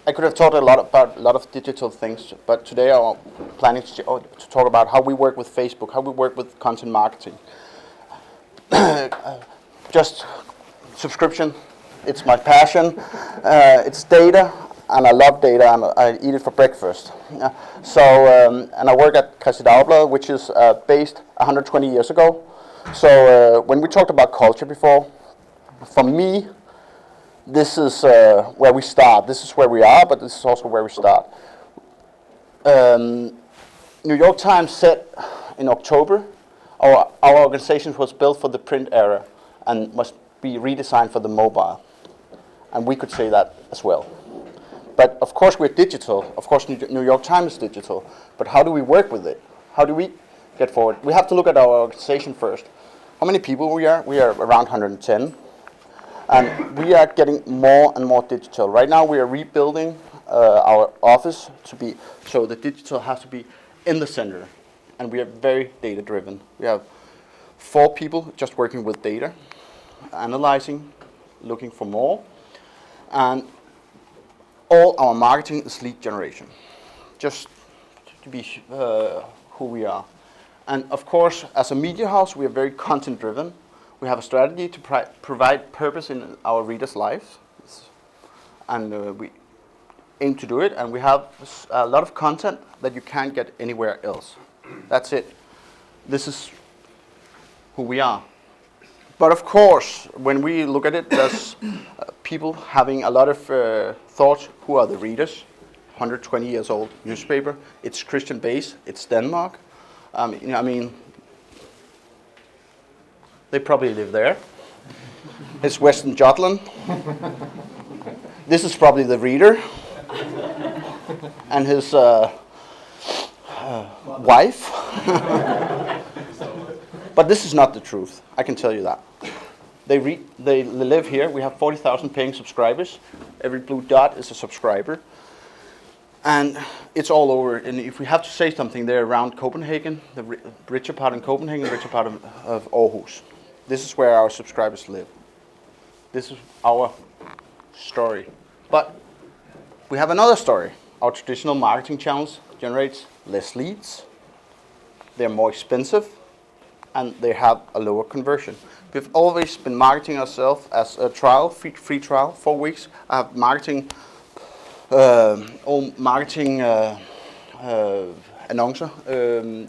I could have talked a lot about a lot of digital things, but today I'm planning to talk about how we work with Facebook, how we work with content marketing. Just subscription, it's my passion. It's data, and I love data, and I eat it for breakfast. And I work at Kristeligt Dagblad, which is based 120 years ago. So when we talked about culture before, for me, this is where we start. This is where we are, but this is also where we start. New York Times said in October, our organization was built for the print era and must be redesigned for the mobile. And we could say that as well. But of course we're digital. Of course New York Times is digital. But how do we work with it? How do we get forward? We have to look at our organization first. How many people we are? We are around 110. And we are getting more and more digital. Right now we are rebuilding our office to be, so the digital has to be in the center. And we are very data driven. We have 4 people just working with data, analyzing, looking for more. And all our marketing is lead generation, just to be who we are. And of course, as a media house, we are very content driven. We have a strategy to provide purpose in our readers' lives, and we aim to do it. And we have a lot of content that you can't get anywhere else. That's it. This is who we are. But of course, when we look at it, there's people having a lot of thoughts. Who are the readers? 120 years old newspaper. It's Christian based. It's Denmark. I mean, they probably live there. It's Western Jutland. This is probably the reader and his wife. But this is not the truth. I can tell you that. They live here. We have 40,000 paying subscribers. Every blue dot is a subscriber. And it's all over. And if we have to say something, they're around Copenhagen, the richer part in Copenhagen, the richer part of Aarhus. This is where our subscribers live. This is our story. But we have another story. Our traditional marketing channels generates less leads. They're more expensive, and they have a lower conversion. We've always been marketing ourselves as a trial, free trial, 4 weeks. I have marketing annoncer,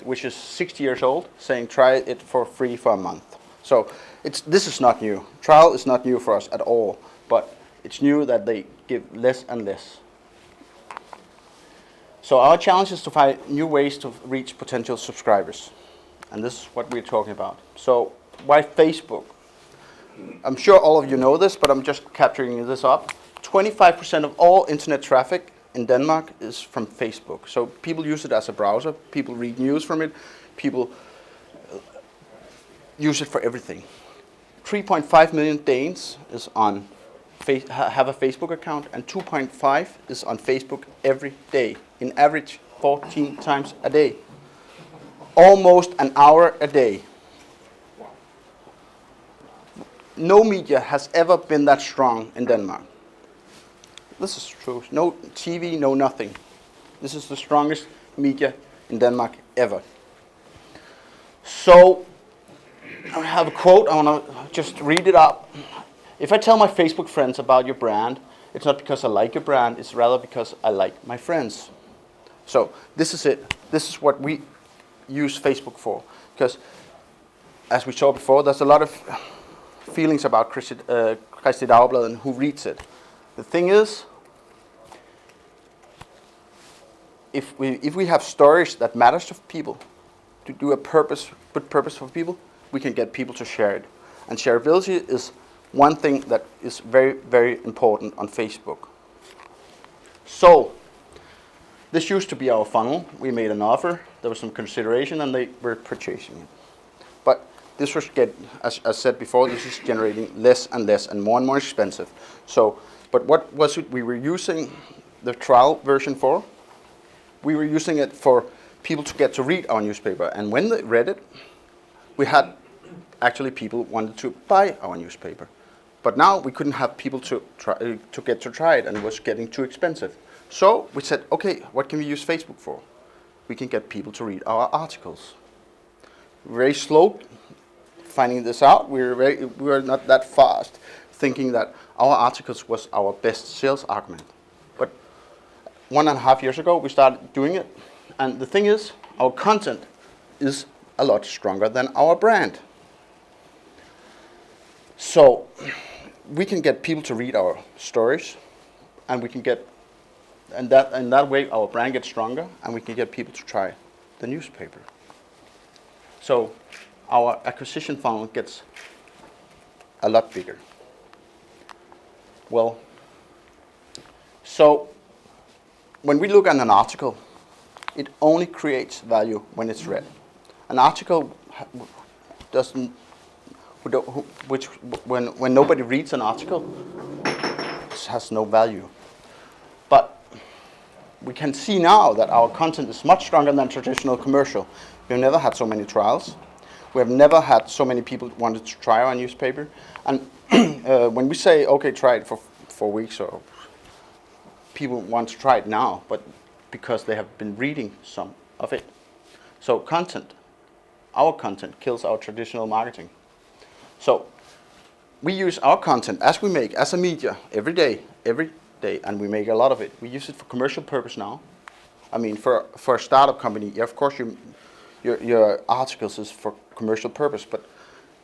which is 60 years old, saying try it for free for a month. So this is not new. Trial is not new for us at all, but it's new that they give less and less. So our challenge is to find new ways to reach potential subscribers. And this is what we're talking about. So why Facebook? I'm sure all of you know this, but I'm just capturing this up. 25% of all internet traffic in Denmark is from Facebook. So people use it as a browser. People read news from it. People use it for everything. 3.5 million Danes is on have a Facebook account, and 2.5 is on Facebook every day. In average, 14 times a day. Almost an hour a day. No media has ever been that strong in Denmark. This is true. No TV, no nothing. This is the strongest media in Denmark ever. So, I have a quote. I want to just read it up. If I tell my Facebook friends about your brand, it's not because I like your brand, it's rather because I like my friends. So, this is it. This is what we use Facebook for. Because, as we saw before, there's a lot of feelings about Kristeligt Dagblad and who reads it. The thing is, if we have stories that matters to people, to do a good purpose for people, we can get people to share it. And shareability is one thing that is very, very important on Facebook. So, this used to be our funnel. We made an offer, there was some consideration, and they were purchasing it. But this was as said before, this is generating less and less and more expensive. So, but what was it we were using the trial version for? We were using it for people to get to read our newspaper. And when they read it, we had actually people wanted to buy our newspaper. But now we couldn't have people to get to try it, and it was getting too expensive. So we said, okay, what can we use Facebook for? We can get people to read our articles. Very slow finding this out. We were not that fast thinking that our articles was our best sales argument. But 1.5 years ago, we started doing it. And the thing is, our content is a lot stronger than our brand. So we can get people to read our stories, and we can get, and that way our brand gets stronger, and we can get people to try the newspaper. So our acquisition funnel gets a lot bigger. Well, so when we look at an article, it only creates value when it's read. An article doesn't, when nobody reads an article, it has no value. But we can see now that our content is much stronger than traditional commercial. We've never had so many trials. We have never had so many people wanted to try our newspaper. And when we say, okay, try it for 4 weeks, or people want to try it now, but because they have been reading some of it. So content, our content kills our traditional marketing. So we use our content as we make, as a media, every day, and we make a lot of it. We use it for commercial purpose now. I mean, for a startup company, yeah, of course your articles is for commercial purpose, but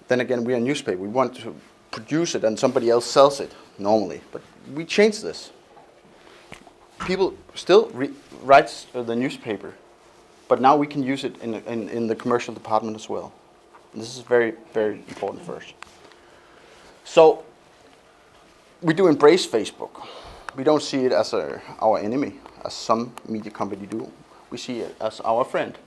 then again, we are a newspaper. We want to produce it and somebody else sells it normally, but we change this. People still write the newspaper, but now we can use it in the commercial department as well. And this is very, very important for us. So we do embrace Facebook. We don't see it as our enemy, as some media company do. We see it as our friend.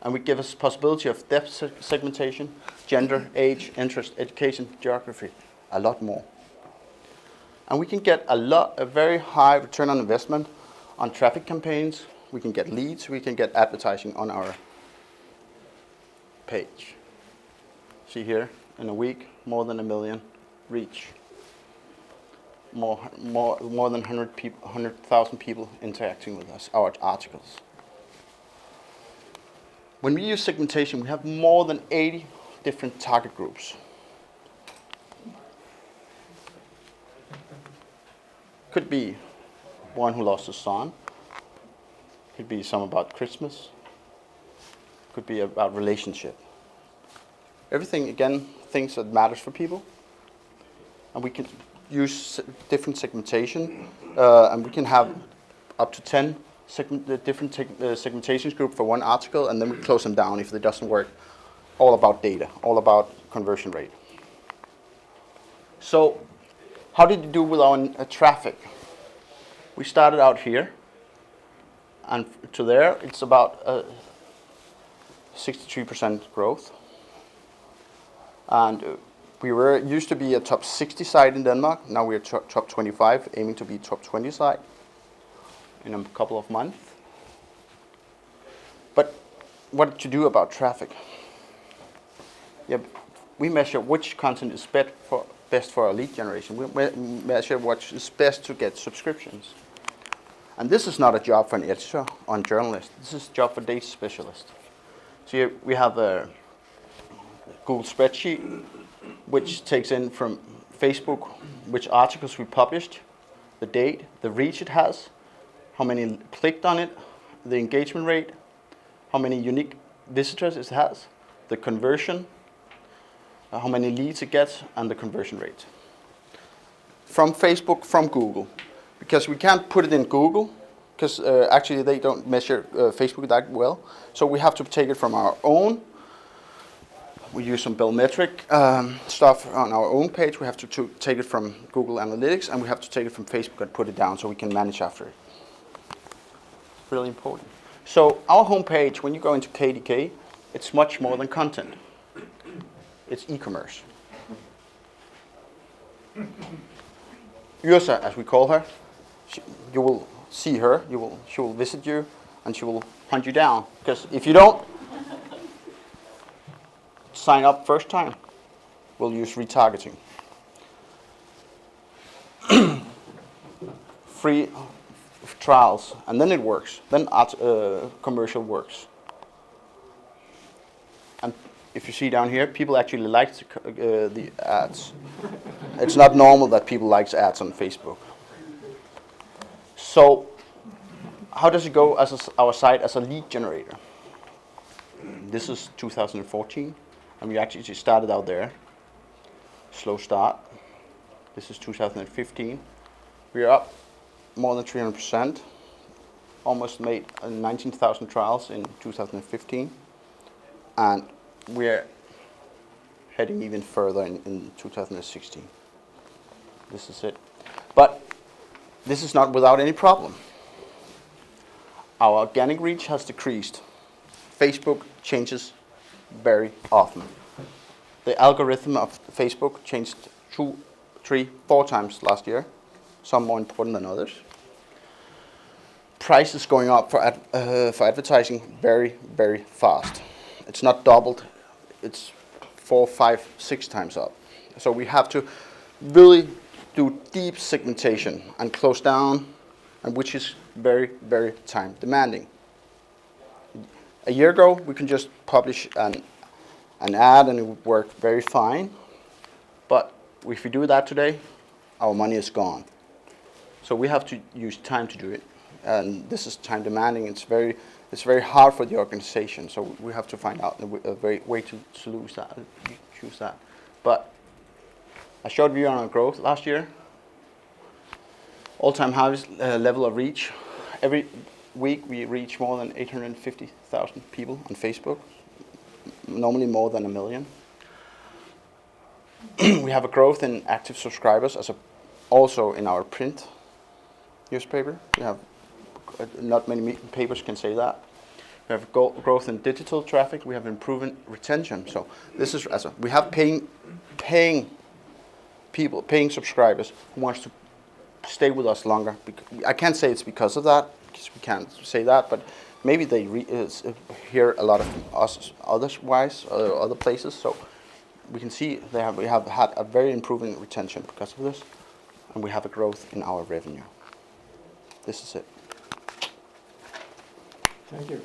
And we give us possibility of depth segmentation, gender, age, interest, education, geography, a lot more. And we can get a very high return on investment on traffic campaigns. We can get leads. We can get advertising on our page. See here, in a week, more than 1 million reach. More than 100,000 people interacting with us, our articles. When we use segmentation, we have more than 80 different target groups. Could be one who lost his son. Could be some about Christmas. Could be about relationship. Everything, again, things that matters for people. And we can use different segmentation, and we can have up to 10 different segmentations group for one article, and then we close them down if it doesn't work. All about data, all about conversion rate. So how did you do with our traffic? We started out here, and to there it's about 63% growth. And we used to be a top 60 site in Denmark. Now we're top 25, aiming to be top 20 site in a couple of months. But what to do about traffic? Yeah, we measure which content is best for our lead generation. We measure what is best to get subscriptions. And this is not a job for an editor or a journalist. This is a job for data specialist. So here we have a Google spreadsheet, which takes in from Facebook which articles we published, the date, the reach it has, how many clicked on it, the engagement rate, how many unique visitors it has, the conversion, how many leads it gets, and the conversion rate. From Facebook, from Google. Because we can't put it in Google, because actually they don't measure Facebook that well. So we have to take it from our own. We use some biometric stuff on our own page. We have to take it from Google Analytics, and we have to take it from Facebook and put it down so we can manage after it. Really important. So our homepage, when you go into KDK, it's much more than content. It's e-commerce. Yrsa, as we call her, you will see her. She will visit you, and she will hunt you down. Because if you don't sign up first time, we'll use retargeting. trials, and then it works. Then commercial works. And if you see down here, people actually like the ads. It's not normal that people like ads on Facebook. So how does it go as our site as a lead generator? This is 2014, and we actually started out there. Slow start. This is 2015. We are up more than 300%. Almost made 19,000 trials in 2015. And we're heading even further in 2016. This is it. But this is not without any problem. Our organic reach has decreased. Facebook changes very often. The algorithm of Facebook changed 2, 3, 4 times last year, some more important than others. Price is going up for advertising very, very fast. It's not doubled, it's 4, 5, 6 times up. So we have to really do deep segmentation and close down, and which is very, very time demanding. A year ago, we can just publish an ad and it would work very fine. But if we do that today, our money is gone. So we have to use time to do it. And this is time demanding. It's very hard for the organization. So we have to find out a way to choose that. But I showed you on our growth last year. All-time highest level of reach. Every week we reach more than 850,000 people on Facebook. Normally more than 1 million. We have a growth in active subscribers also in our print newspaper. We have not many papers can say that. We have growth in digital traffic. We have improving retention. So this is we have paying people, paying subscribers who wants to stay with us longer. I can't say it's because of that, because we can't say that, but maybe they hear a lot of us other places. So we can see we have had a very improving retention because of this, and we have a growth in our revenue. This is it. Thank you.